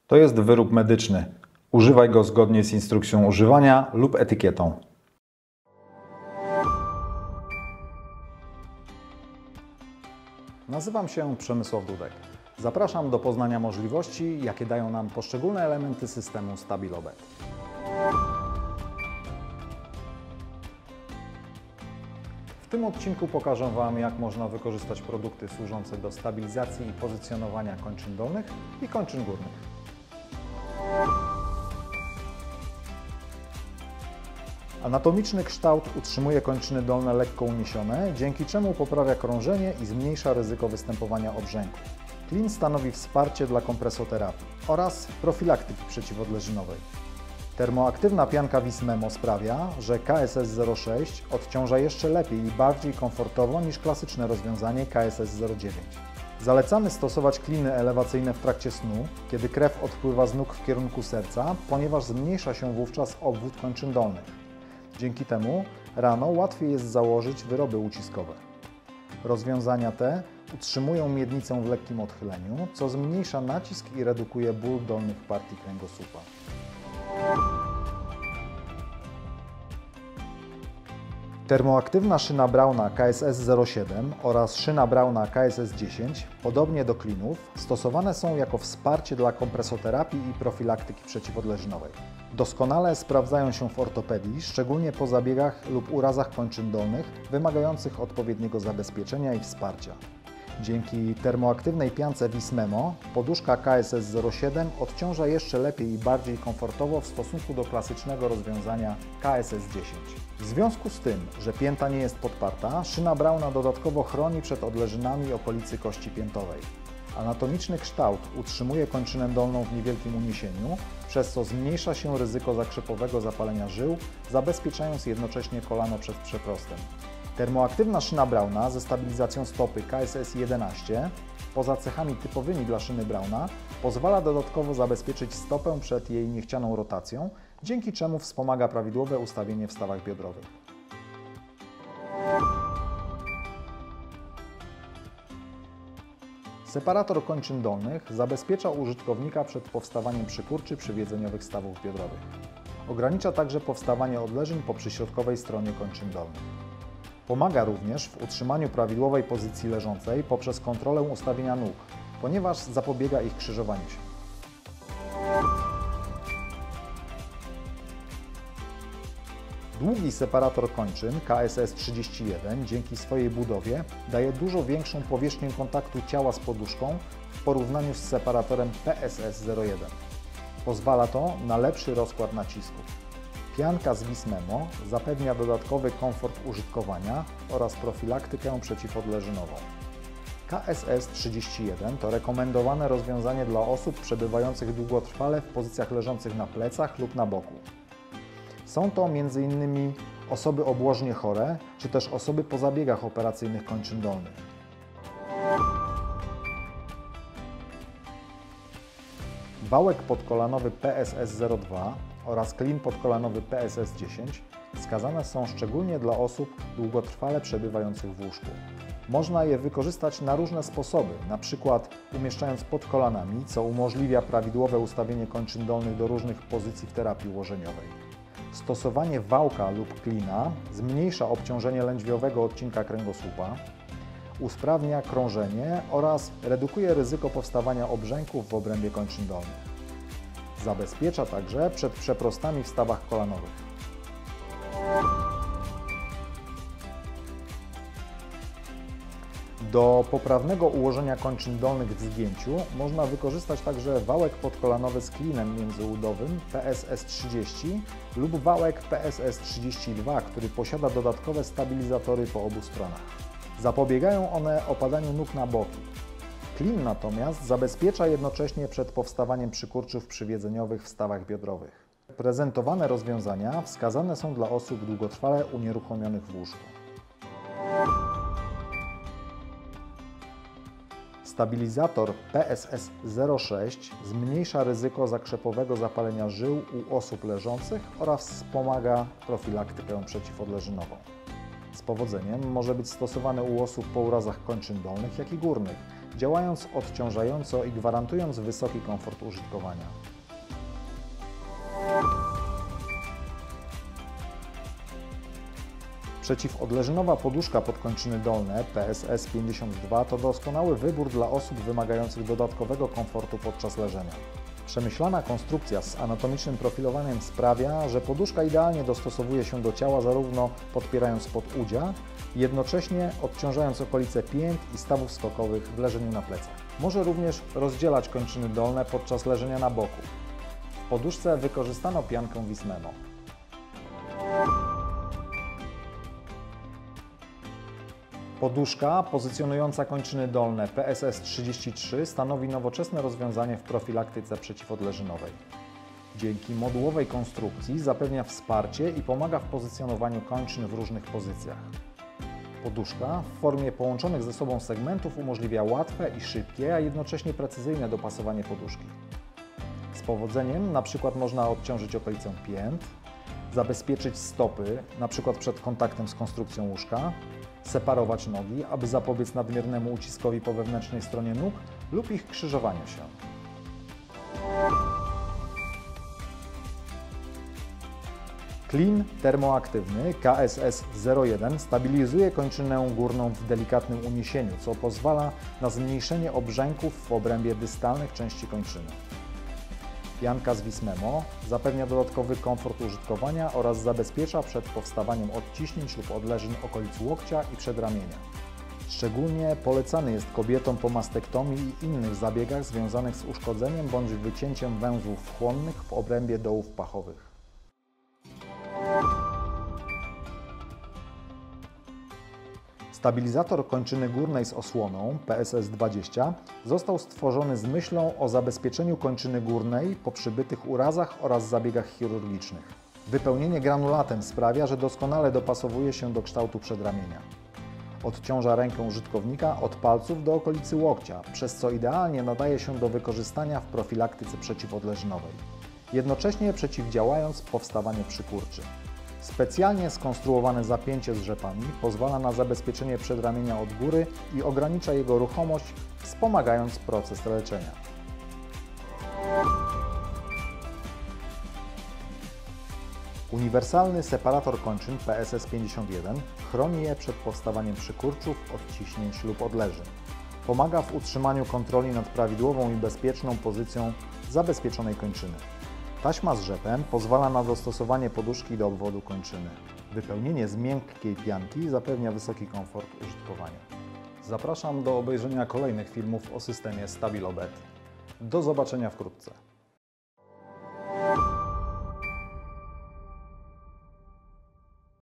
To jest wyrób medyczny. Używaj go zgodnie z instrukcją używania lub etykietą. Nazywam się Przemysław Dudek. Zapraszam do poznania możliwości, jakie dają nam poszczególne elementy systemu Stabilobet. W tym odcinku pokażę Wam, jak można wykorzystać produkty służące do stabilizacji i pozycjonowania kończyn dolnych i kończyn górnych. Anatomiczny kształt utrzymuje kończyny dolne lekko uniesione, dzięki czemu poprawia krążenie i zmniejsza ryzyko występowania obrzęku. Klin stanowi wsparcie dla kompresoterapii oraz profilaktyki przeciwodleżynowej. Termoaktywna pianka Vismemo sprawia, że KSS 06 odciąża jeszcze lepiej i bardziej komfortowo niż klasyczne rozwiązanie KSS 09. Zalecamy stosować kliny elewacyjne w trakcie snu, kiedy krew odpływa z nóg w kierunku serca, ponieważ zmniejsza się wówczas obwód kończyn dolnych. Dzięki temu rano łatwiej jest założyć wyroby uciskowe. Rozwiązania te utrzymują miednicę w lekkim odchyleniu, co zmniejsza nacisk i redukuje ból dolnych partii kręgosłupa. Termoaktywna szyna Brauna KSS 07 oraz szyna Brauna KSS 10, podobnie do klinów, stosowane są jako wsparcie dla kompresoterapii i profilaktyki przeciwodleżynowej. Doskonale sprawdzają się w ortopedii, szczególnie po zabiegach lub urazach kończyn dolnych wymagających odpowiedniego zabezpieczenia i wsparcia. Dzięki termoaktywnej piance Vismemo poduszka KSS 07 odciąża jeszcze lepiej i bardziej komfortowo w stosunku do klasycznego rozwiązania KSS 10. W związku z tym, że pięta nie jest podparta, szyna Brauna dodatkowo chroni przed odleżynami okolicy kości piętowej. Anatomiczny kształt utrzymuje kończynę dolną w niewielkim uniesieniu, przez co zmniejsza się ryzyko zakrzepowego zapalenia żył, zabezpieczając jednocześnie kolano przed przeprostem. Termoaktywna szyna Brauna ze stabilizacją stopy KSS 11, poza cechami typowymi dla szyny Brauna, pozwala dodatkowo zabezpieczyć stopę przed jej niechcianą rotacją, dzięki czemu wspomaga prawidłowe ustawienie w stawach biodrowych. Separator kończyn dolnych zabezpiecza użytkownika przed powstawaniem przykurczy przywiedzeniowych stawów biodrowych. Ogranicza także powstawanie odleżeń po przyśrodkowej stronie kończyn dolnych. Pomaga również w utrzymaniu prawidłowej pozycji leżącej poprzez kontrolę ustawienia nóg, ponieważ zapobiega ich krzyżowaniu się. Długi separator kończyn KSS 31 dzięki swojej budowie daje dużo większą powierzchnię kontaktu ciała z poduszką w porównaniu z separatorem PSS 01. Pozwala to na lepszy rozkład nacisków. Pianka z Vismemo zapewnia dodatkowy komfort użytkowania oraz profilaktykę przeciwodleżynową. KSS 31 to rekomendowane rozwiązanie dla osób przebywających długotrwale w pozycjach leżących na plecach lub na boku. Są to m.in. osoby obłożnie chore, czy też osoby po zabiegach operacyjnych kończyn dolnych. Wałek podkolanowy PSS 02 oraz klin podkolanowy PSS 10 wskazane są szczególnie dla osób długotrwale przebywających w łóżku. Można je wykorzystać na różne sposoby, np. umieszczając pod kolanami, co umożliwia prawidłowe ustawienie kończyn dolnych do różnych pozycji w terapii ułożeniowej. Stosowanie wałka lub klina zmniejsza obciążenie lędźwiowego odcinka kręgosłupa, usprawnia krążenie oraz redukuje ryzyko powstawania obrzęków w obrębie kończyn dolnych. Zabezpiecza także przed przeprostami w stawach kolanowych. Do poprawnego ułożenia kończyn dolnych w zgięciu można wykorzystać także wałek podkolanowy z klinem międzyudowym PSS 30 lub wałek PSS 32, który posiada dodatkowe stabilizatory po obu stronach. Zapobiegają one opadaniu nóg na boki. Klin natomiast zabezpiecza jednocześnie przed powstawaniem przykurczów przywiedzeniowych w stawach biodrowych. Prezentowane rozwiązania wskazane są dla osób długotrwale unieruchomionych w łóżku. Stabilizator PSS 06 zmniejsza ryzyko zakrzepowego zapalenia żył u osób leżących oraz wspomaga profilaktykę przeciwodleżynową. Z powodzeniem może być stosowany u osób po urazach kończyn dolnych, jak i górnych, działając odciążająco i gwarantując wysoki komfort użytkowania. Przeciwodleżynowa poduszka pod kończyny dolne PSS 52 to doskonały wybór dla osób wymagających dodatkowego komfortu podczas leżenia. Przemyślana konstrukcja z anatomicznym profilowaniem sprawia, że poduszka idealnie dostosowuje się do ciała, zarówno podpierając podudzia, jednocześnie odciążając okolice pięt i stawów skokowych w leżeniu na plecach. Może również rozdzielać kończyny dolne podczas leżenia na boku. W poduszce wykorzystano piankę Vismemo. Poduszka pozycjonująca kończyny dolne PSS 33 stanowi nowoczesne rozwiązanie w profilaktyce przeciwodleżynowej. Dzięki modułowej konstrukcji zapewnia wsparcie i pomaga w pozycjonowaniu kończyn w różnych pozycjach. Poduszka w formie połączonych ze sobą segmentów umożliwia łatwe i szybkie, a jednocześnie precyzyjne dopasowanie poduszki. Z powodzeniem np. można odciążyć okolicę pięt, zabezpieczyć stopy np. przed kontaktem z konstrukcją łóżka, separować nogi, aby zapobiec nadmiernemu uciskowi po wewnętrznej stronie nóg lub ich krzyżowaniu się. Klin termoaktywny KSS-01 stabilizuje kończynę górną w delikatnym uniesieniu, co pozwala na zmniejszenie obrzęków w obrębie dystalnych części kończyny. Pianka z Vismemo zapewnia dodatkowy komfort użytkowania oraz zabezpiecza przed powstawaniem odciśnięć lub odleżeń okolic łokcia i przedramienia. Szczególnie polecany jest kobietom po mastektomii i innych zabiegach związanych z uszkodzeniem bądź wycięciem węzłów wchłonnych w obrębie dołów pachowych. Stabilizator kończyny górnej z osłoną PSS 20 został stworzony z myślą o zabezpieczeniu kończyny górnej po przybytych urazach oraz zabiegach chirurgicznych. Wypełnienie granulatem sprawia, że doskonale dopasowuje się do kształtu przedramienia. Odciąża rękę użytkownika od palców do okolicy łokcia, przez co idealnie nadaje się do wykorzystania w profilaktyce przeciwodleżynowej, jednocześnie przeciwdziałając powstawaniu przykurczy. Specjalnie skonstruowane zapięcie z rzepami pozwala na zabezpieczenie przedramienia od góry i ogranicza jego ruchomość, wspomagając proces leczenia. Uniwersalny separator kończyn PSS 51 chroni je przed powstawaniem przykurczów, odciśnięć lub odleżeń. Pomaga w utrzymaniu kontroli nad prawidłową i bezpieczną pozycją zabezpieczonej kończyny. Taśma z rzepem pozwala na dostosowanie poduszki do obwodu kończyny. Wypełnienie z miękkiej pianki zapewnia wysoki komfort użytkowania. Zapraszam do obejrzenia kolejnych filmów o systemie StabilObet. Do zobaczenia wkrótce.